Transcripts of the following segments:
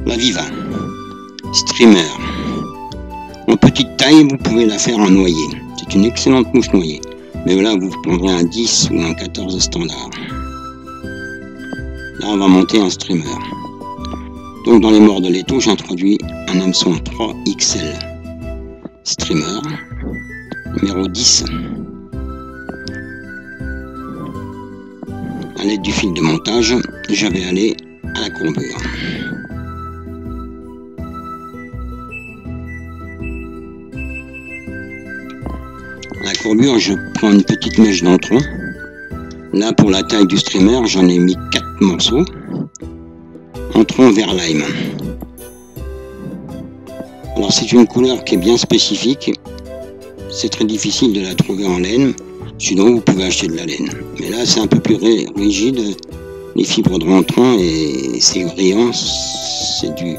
La Viva Streamer. En petite taille, vous pouvez la faire en noyer. C'est une excellente mouche noyée. Mais là, vous prendrez un 10 ou un 14 standard. Là, on va monter un streamer. Donc, dans les morts de l'étau, j'introduis un hameçon 3 XL. Streamer. Numéro 10. À l'aide du fil de montage, je vais aller à la courbure. À la courbure, je prends une petite mèche d'entron. Là, pour la taille du streamer, j'en ai mis 4 morceaux. Entron vert lime. Alors, c'est une couleur qui est bien spécifique. C'est très difficile de la trouver en laine. Sinon, vous pouvez acheter de la laine. Mais là, c'est un peu plus rigide. Les fibres de rentron et c'est brillant. C'est du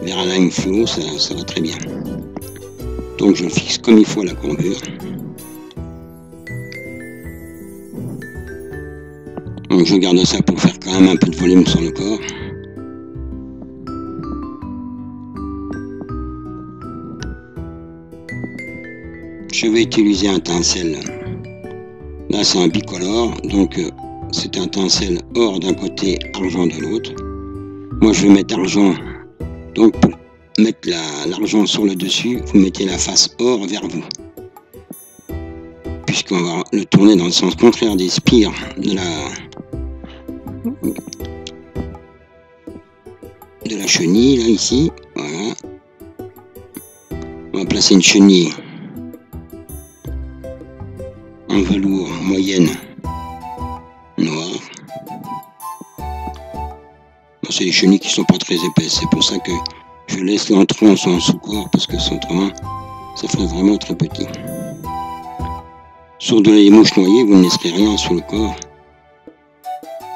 vert lime fluo, ça va très bien. Donc, je le fixe comme il faut à la courbure. Donc, je garde ça pour faire quand même un peu de volume sur le corps. Je vais utiliser un tinsel. Là, c'est un bicolore, donc c'est un tinsel or d'un côté, argent de l'autre. Moi, je vais mettre argent. Donc, pour mettre l'argent sur le dessus, vous mettez la face or vers vous. Puisqu'on va le tourner dans le sens contraire des spires de la chenille, là, ici. Voilà. On va placer une chenille en velours moyenne noire. C'est des chenilles qui sont pas très épaisses, c'est pour ça que je laisse l'entron en sous-corps, parce que autrement ça ferait vraiment très petit. Sur de les mouches noyées, vous ne laisserez rien sous le corps,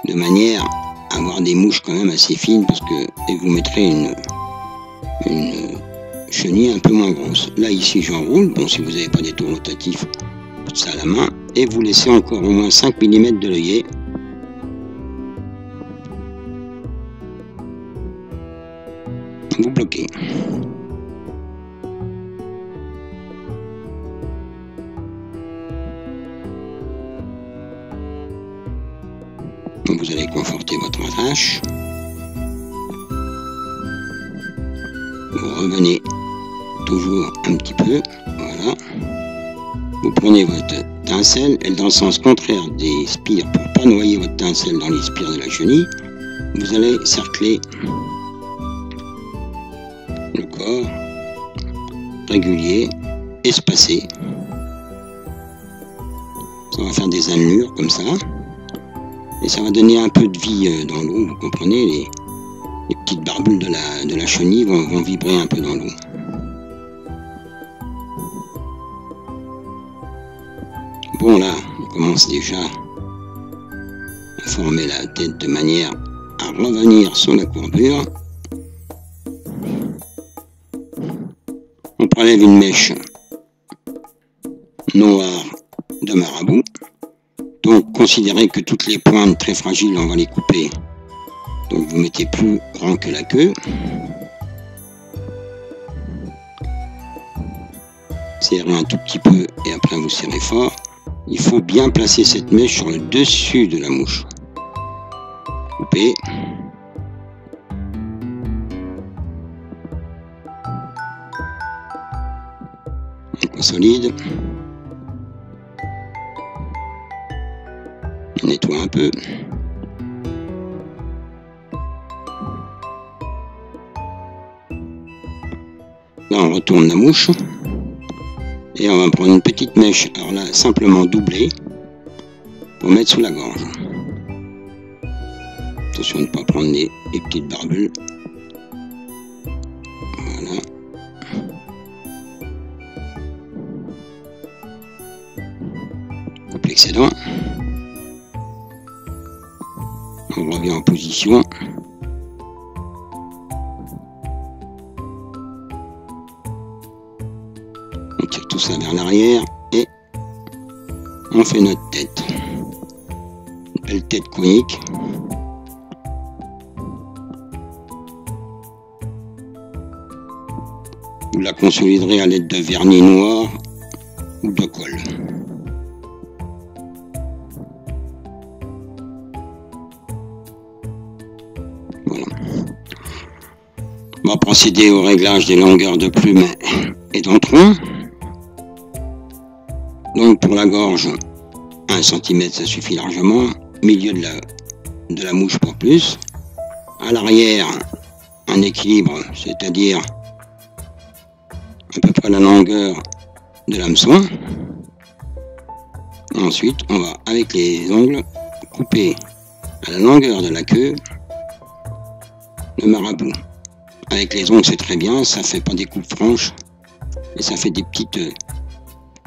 de manière à avoir des mouches quand même assez fines, parce que et vous mettrez une chenille un peu moins grosse. Là ici j'enroule, bon, si vous n'avez pas des tours rotatifs, ça à la main, et vous laissez encore au moins 5 mm de l'œillet. Vous bloquez. Donc vous allez conforter votre attache. Vous revenez toujours un petit peu, voilà. Vous prenez votre tinsel et dans le sens contraire des spires, pour ne pas noyer votre tinsel dans les spires de la chenille, vous allez cercler le corps, régulier, espacé. Ça va faire des annelures comme ça. Et ça va donner un peu de vie dans l'eau, vous comprenez, les petites barbules de la chenille vont vibrer un peu dans l'eau. Bon, là, on commence déjà à former la tête de manière à revenir sur la courbure. On prélève une mèche noire de marabout. Donc, considérez que toutes les pointes très fragiles, on va les couper. Donc, vous mettez plus grand que la queue. Serrez un tout petit peu et après vous serrez fort. Il faut bien placer cette mèche sur le dessus de la mouche. Coupez. On consolide. On nettoie un peu. Là, on retourne la mouche. Et on va prendre une petite mèche, alors là, simplement doublée, pour mettre sous la gorge. Attention de ne pas prendre les petites barbules. Voilà. Coupe l'excédent. On revient en position. On tire tout ça vers l'arrière et on fait notre tête. Une belle tête conique. la consoliderez à l'aide de vernis noir ou de colle. Voilà. On va procéder au réglage des longueurs de plume et d'entrons. Donc pour la gorge, 1 cm ça suffit largement. Milieu de la mouche pour plus. À l'arrière, un équilibre, c'est-à-dire à peu près la longueur de l'hameçon. Et ensuite, on va avec les ongles couper à la longueur de la queue le marabout. Avec les ongles, c'est très bien, ça fait pas des coupes franches et ça fait des petits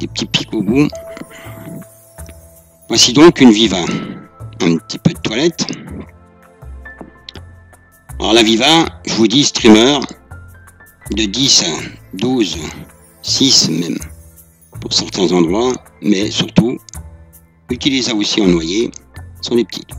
pics au bout. Voici donc une Viva. Un petit peu de toilette. Alors la Viva, je vous dis streamer de 10 à 12, 6 même pour certains endroits, mais surtout utilisez-la aussi en noyer sur les petites.